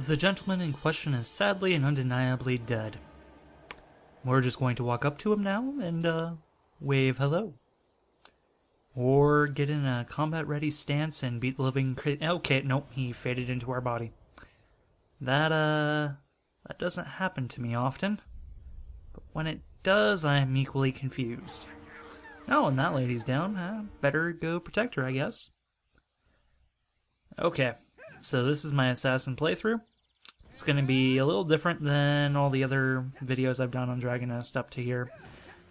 The gentleman in question is sadly and undeniably dead. We're just going to walk up to him now and wave hello. Or get in a combat-ready stance and beat the living Okay, nope, he faded into our body. That doesn't happen to me often. But when it does, I'm equally confused. Oh, and that lady's down. Better go protect her, I guess. Okay, so this is my assassin playthrough. It's going to be a little different than all the other videos I've done on Dragon Nest up to here.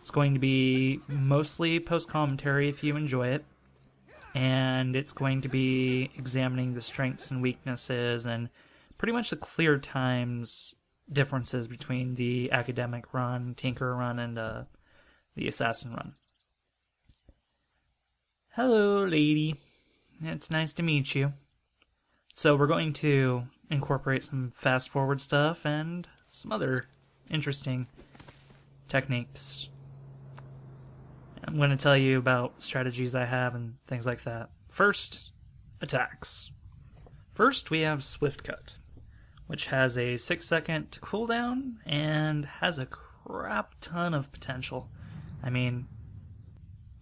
It's going to be mostly post-commentary if you enjoy it. And it's going to be examining the strengths and weaknesses and pretty much the clear times differences between the academic run, Tinker run, and the assassin run. Hello, lady. It's nice to meet you. So we're going to incorporate some fast-forward stuff and some other interesting techniques. I'm going to tell you about strategies I have and things like that. First, attacks. First, we have Swift Cut, which has a 6-second cooldown and has a crap ton of potential. I mean,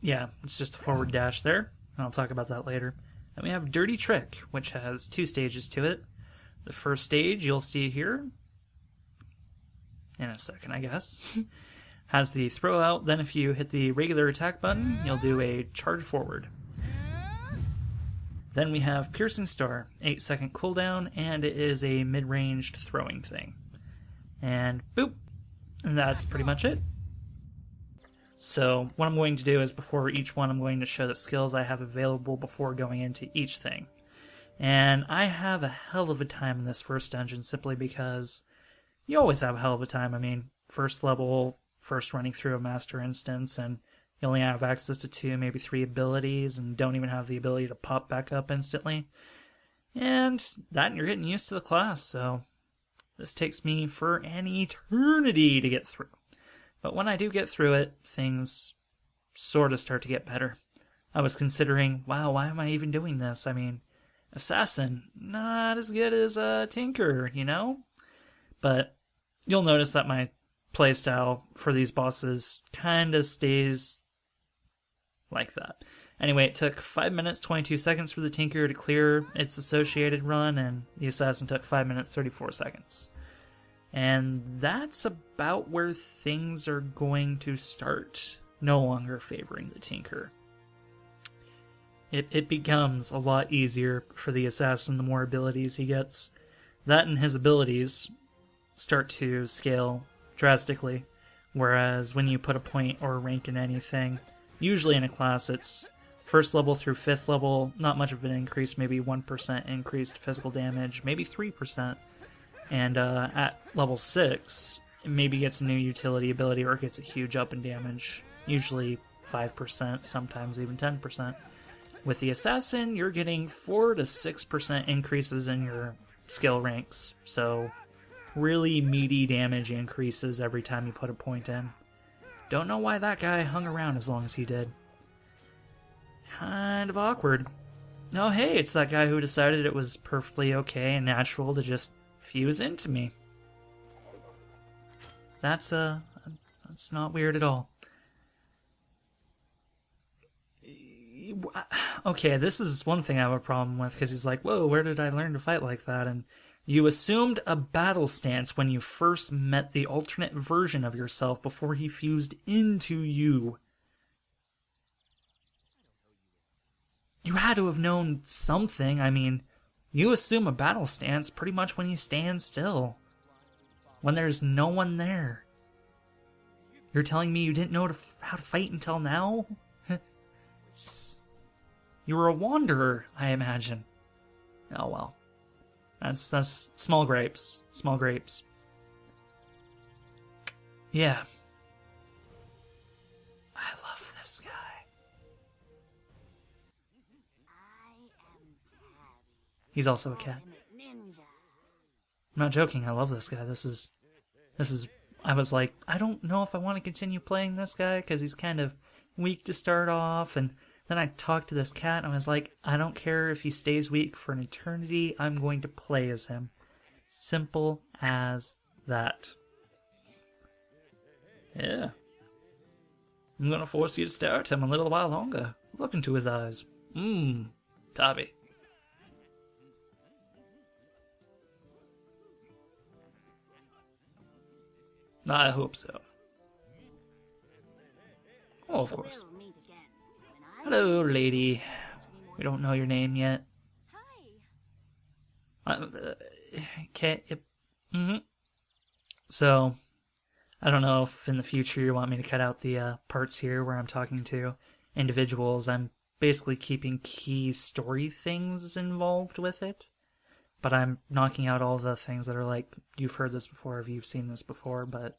yeah, it's just a forward dash there, and I'll talk about that later. Then we have Dirty Trick, which has 2 stages to it. The first stage you'll see here, in a second I guess, has the throw out. Then if you hit the regular attack button, you'll do a charge forward. Then we have Piercing Star, 8-second cooldown, and it is a mid-ranged throwing thing. And boop, and that's pretty much it. So what I'm going to do is before each one I'm going to show the skills I have available before going into each thing. And I have a hell of a time in this first dungeon simply because you always have a hell of a time. I mean, first level, first running through a master instance, and you only have access to 2, maybe 3 abilities, and don't even have the ability to pop back up instantly. And that, and you're getting used to the class, so this takes me for an eternity to get through. But when I do get through it, things sort of start to get better. I was considering, wow, why am I even doing this? I mean, Assassin, not as good as Tinker, you know? But you'll notice that my playstyle for these bosses kind of stays like that. Anyway, it took 5 minutes, 22 seconds for the Tinker to clear its associated run, and the Assassin took 5 minutes, 34 seconds. And that's about where things are going to start no longer favoring the Tinker. It becomes a lot easier for the Assassin the more abilities he gets. That and his abilities start to scale drastically, whereas when you put a point or a rank in anything, usually in a class it's first level through 5th level, not much of an increase, maybe 1% increased physical damage, maybe 3%. And at level 6, it maybe gets a new utility ability or it gets a huge up in damage, usually 5%, sometimes even 10%. With the Assassin, you're getting 4 to 6% increases in your skill ranks, so really meaty damage increases every time you put a point in. Don't know why that guy hung around as long as he did. Kind of awkward. Oh hey, it's that guy who decided it was perfectly okay and natural to just fuse into me. That's not weird at all. Okay, this is one thing I have a problem with, because he's like, whoa, where did I learn to fight like that? And you assumed a battle stance when you first met the alternate version of yourself before he fused into you. You had to have known something. I mean, you assume a battle stance pretty much when you stand still, when there's no one there. You're telling me you didn't know how to fight until now? You were a wanderer, I imagine. Oh well. That's small grapes. Small grapes. Yeah. I love this guy. He's also a cat. I'm not joking, I love this guy. This is I was like, I don't know if I want to continue playing this guy because he's kind of weak to start off, and then I talked to this cat and I was like, I don't care if he stays weak for an eternity, I'm going to play as him. Simple as that. Yeah. I'm gonna force you to stare at him a little while longer. Look into his eyes. Tabby. I hope so. Oh, of course. Hello, lady. We don't know your name yet. Okay. So, I don't know if in the future you want me to cut out the parts here where I'm talking to individuals. I'm basically keeping key story things involved with it, but I'm knocking out all the things that are like, you've heard this before, if you've seen this before, but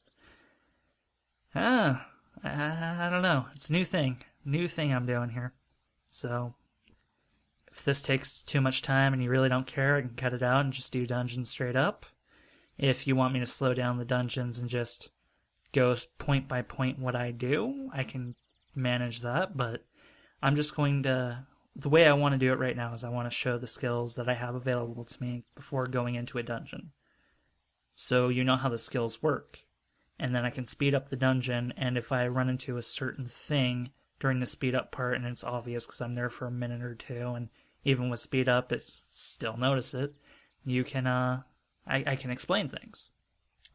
I don't know. It's a new thing I'm doing here. So if this takes too much time and you really don't care, I can cut it out and just do dungeons straight up. If you want me to slow down the dungeons and just go point by point what I do, I can manage that, but I'm just going to... The way I want to do it right now is I want to show the skills that I have available to me before going into a dungeon. So you know how the skills work. And then I can speed up the dungeon, and if I run into a certain thing during the speed up part, and it's obvious because I'm there for a minute or two, and even with speed up, it still notice it, you can, I can explain things.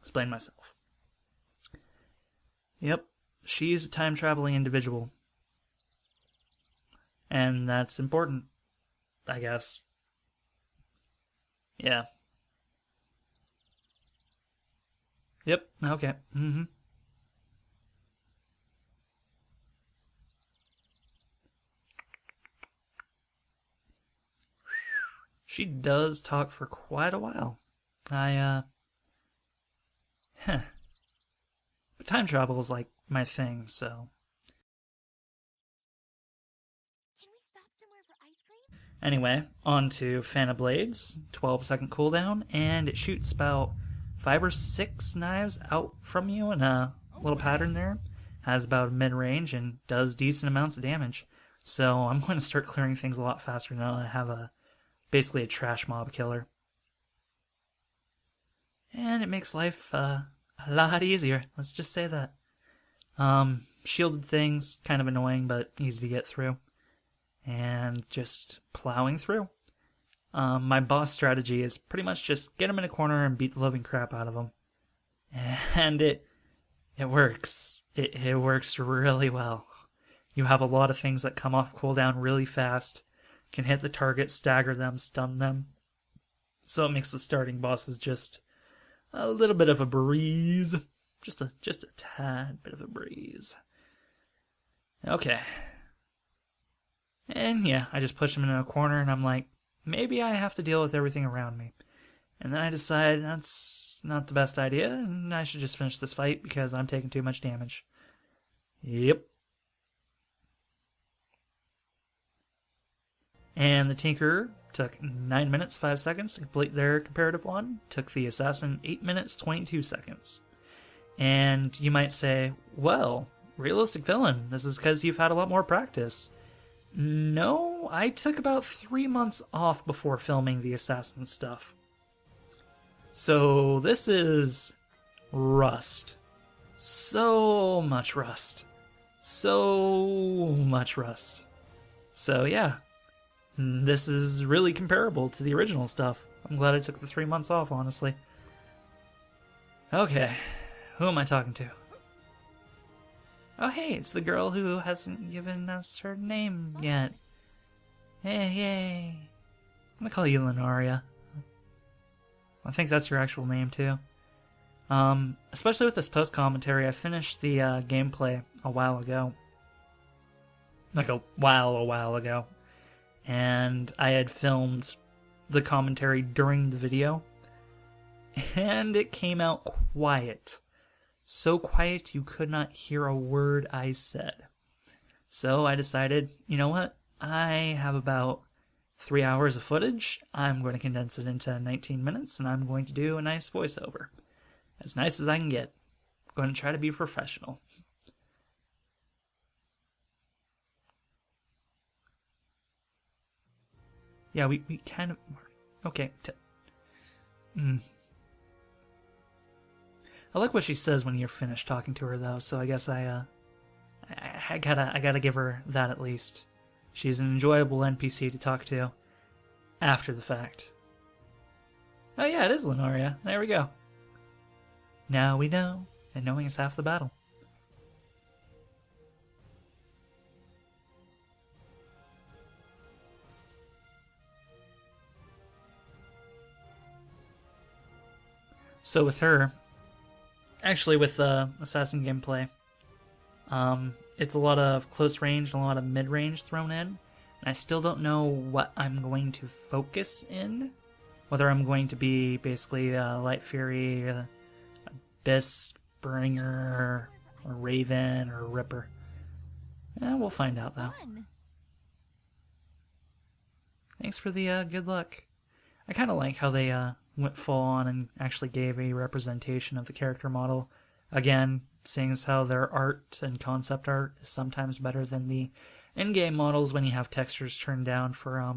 Explain myself. Yep, she's a time-traveling individual. And that's important, I guess. Yeah. Yep, okay. She does talk for quite a while. But time travel is like my thing, so. Can we stop somewhere for ice cream? Anyway, on to Fan of Blades, 12-second cooldown, and it shoots about 5 or 6 knives out from you in a little pattern there. Has about mid-range and does decent amounts of damage. So I'm going to start clearing things a lot faster now that I have basically a trash mob killer. And it makes life a lot easier, let's just say that. Shielded things, kind of annoying, but easy to get through. And just plowing through. My boss strategy is pretty much just get him in a corner and beat the living crap out of him. And it works. It works really well. You have a lot of things that come off cooldown really fast, can hit the target, stagger them, stun them. So it makes the starting bosses just a little bit of a breeze. Just a tad bit of a breeze. Okay. And yeah, I just push him in a corner and I'm like, maybe I have to deal with everything around me. And then I decide that's not the best idea and I should just finish this fight because I'm taking too much damage. Yep. And the Tinkerer took 9 minutes 5 seconds to complete their comparative one. Took the Assassin 8 minutes 22 seconds. And you might say, well, Realistic Villain, this is because you've had a lot more practice. No, I took about 3 months off before filming the Assassin stuff. So this is rust. So much rust. So much rust. So yeah, this is really comparable to the original stuff. I'm glad I took the 3 months off, honestly. Okay, who am I talking to? Oh hey, it's the girl who hasn't given us her name yet. Hey, yay. I'm gonna call you Lenaria. I think that's your actual name too. Especially with this post-commentary, I finished the gameplay a while ago. Like a while ago. And I had filmed the commentary during the video. And it came out quiet. So quiet you could not hear a word I said. So I decided, you know what? I have about 3 hours of footage. I'm going to condense it into 19 minutes and I'm going to do a nice voiceover. As nice as I can get. I'm going to try to be professional. Yeah, we kind of... Okay. I like what she says when you're finished talking to her, though, so I guess I gotta give her that at least. She's an enjoyable NPC to talk to after the fact. Oh yeah, it is Lenoria. There we go. Now we know, and knowing is half the battle. So with her, actually with assassin gameplay, it's a lot of close range and a lot of mid range thrown in. And I still don't know what I'm going to focus in. Whether I'm going to be basically Light Fury, Abyss Bringer, or Raven, or Ripper. We'll find out though. Thanks for the good luck. I kind of like how they went full on and actually gave a representation of the character model. Again, seeing as how their art and concept art is sometimes better than the in-game models when you have textures turned down for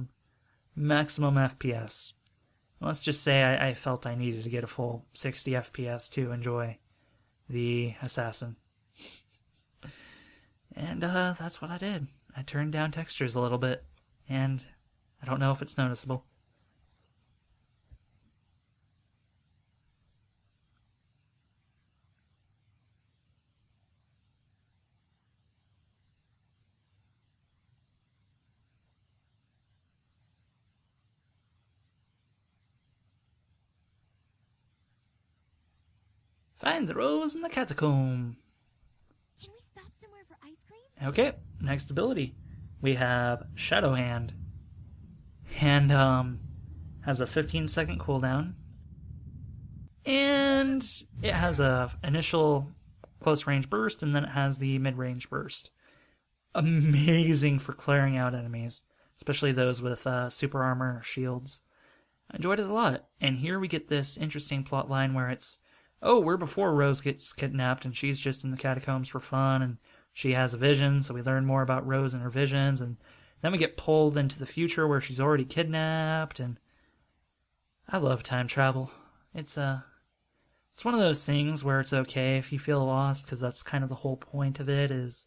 maximum FPS. Let's just say I felt I needed to get a full 60 FPS to enjoy the assassin. And that's what I did. I turned down textures a little bit, and I don't know if it's noticeable. Find the rose in the catacomb. Can we stop somewhere for ice cream? Okay, next ability. We have Shadow Hand. Hand has a 15-second cooldown. And it has a initial close range burst, and then it has the mid-range burst. Amazing for clearing out enemies, especially those with super armor or shields. I enjoyed it a lot. And here we get this interesting plot line where it's, oh, we're before Rose gets kidnapped and she's just in the catacombs for fun and she has a vision, so we learn more about Rose and her visions, and then we get pulled into the future where she's already kidnapped. And I love time travel. It's one of those things where it's okay if you feel lost, because that's kind of the whole point of it, is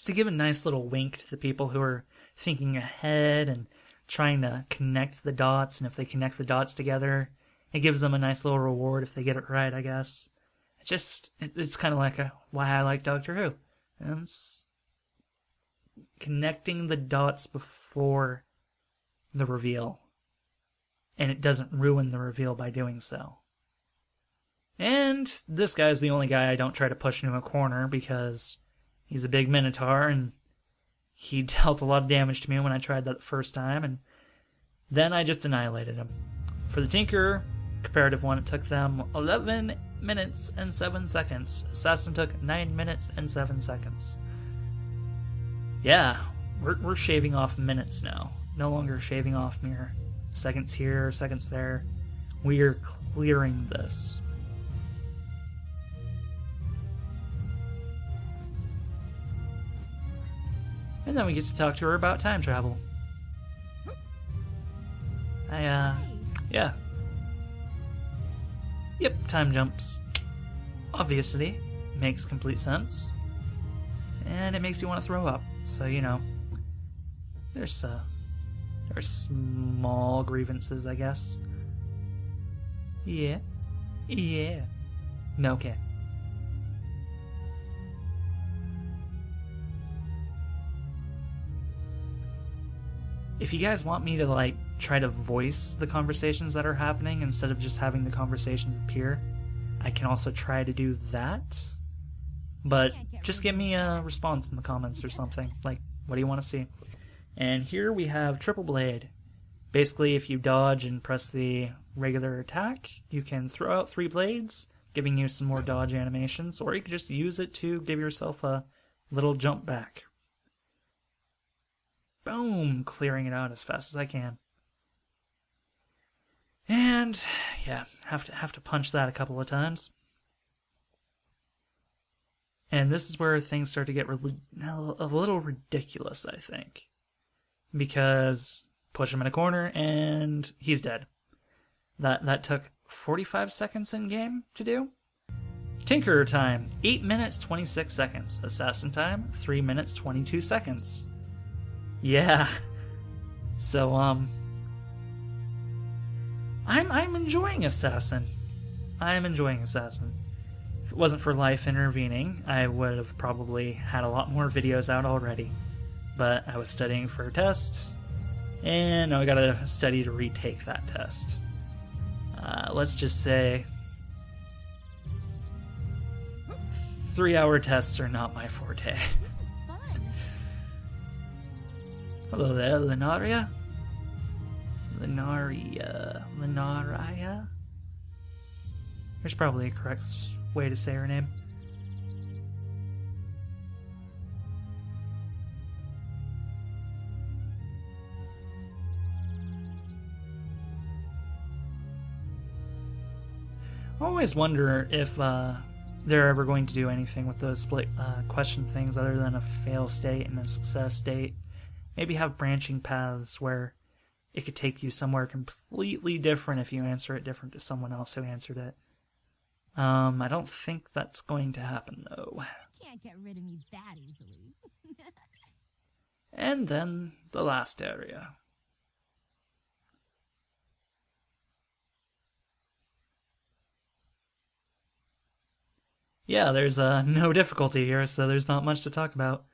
to give a nice little wink to the people who are thinking ahead and trying to connect the dots, and if they connect the dots together, it gives them a nice little reward if they get it right, I guess. It's kind of like why I like Doctor Who. And it's connecting the dots before the reveal. And it doesn't ruin the reveal by doing so. And this guy's the only guy I don't try to push into a corner because he's a big minotaur and he dealt a lot of damage to me when I tried that the first time, and then I just annihilated him. For the Tinker comparative one, it took them 11 minutes and 7 seconds. Assassin took 9 minutes and 7 seconds. Yeah, we're shaving off minutes now. No longer shaving off mere seconds here, seconds there. We are clearing this. And then we get to talk to her about time travel. Yeah. Yep, time jumps. Obviously, makes complete sense. And it makes you want to throw up. So, there's small grievances, I guess. Yeah. No, okay. If you guys want me to, try to voice the conversations that are happening instead of just having the conversations appear, I can also try to do that. But just give me a response in the comments or something. What do you want to see? And here we have Triple Blade. Basically, if you dodge and press the regular attack, you can throw out 3 blades, giving you some more dodge animations, or you can just use it to give yourself a little jump back. Boom! Clearing it out as fast as I can. And, yeah, have to punch that a couple of times. And this is where things start to get a little ridiculous, I think. Because push him in a corner and he's dead. That took 45 seconds in game to do. Tinkerer time, 8 minutes 26 seconds. Assassin time, 3 minutes 22 seconds. Yeah. So I'm enjoying Assassin. I'm enjoying Assassin. If it wasn't for life intervening, I would have probably had a lot more videos out already. But I was studying for a test, and now I gotta study to retake that test. Let's just say 3-hour tests are not my forte. This is fun. Hello there, Lenaria? Lenaria? There's probably a correct way to say her name. I always wonder if they're ever going to do anything with those split question things other than a fail state and a success state. Maybe have branching paths where it could take you somewhere completely different if you answer it different to someone else who answered it. I don't think that's going to happen, though. You can't get rid of me that easily. And then the last area. Yeah, there's no difficulty here, so there's not much to talk about.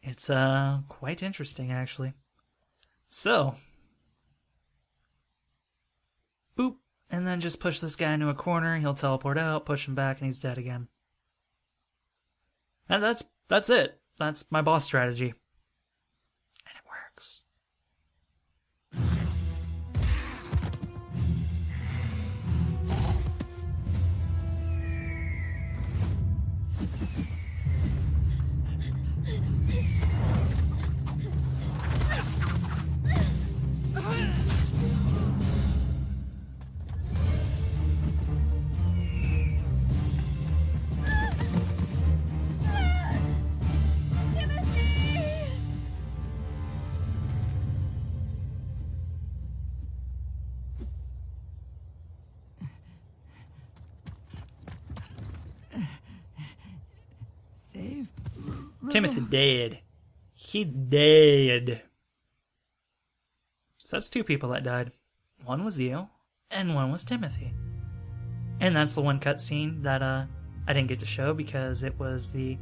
It's quite interesting, actually. So, boop, and then just push this guy into a corner, he'll teleport out, push him back, and he's dead again. And that's it. That's my boss strategy. And it works. Save. Timothy dead. He dead. So that's 2 people that died. One was you, and one was Timothy. And that's the one cutscene that I didn't get to show because it was the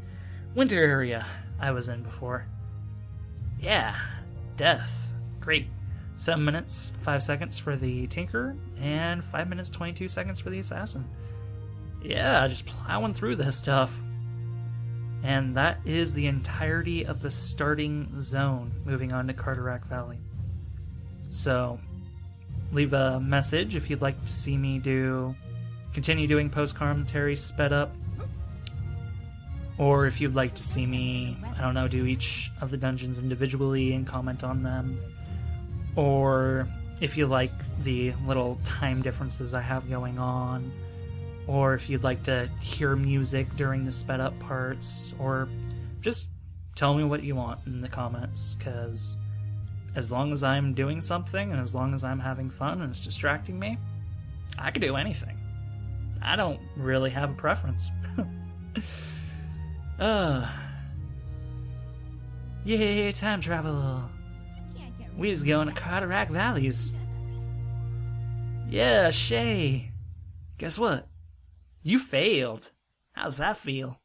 winter area I was in before. Yeah, death. Great. 7 minutes, 5 seconds for the Tinker, and 5 minutes, 22 seconds for the Assassin. Yeah, just plowing through this stuff. And that is the entirety of the starting zone, moving on to Carderock Valley. So, leave a message if you'd like to see me continue doing post-commentary sped up. Or if you'd like to see me, I don't know, do each of the dungeons individually and comment on them. Or if you like the little time differences I have going on. Or if you'd like to hear music during the sped up parts, or just tell me what you want in the comments, because as long as I'm doing something, and as long as I'm having fun and it's distracting me, I can do anything. I don't really have a preference. Yay, time travel. We just going to Carderock Valleys. Yeah, Shay. Guess what? You failed. How's that feel?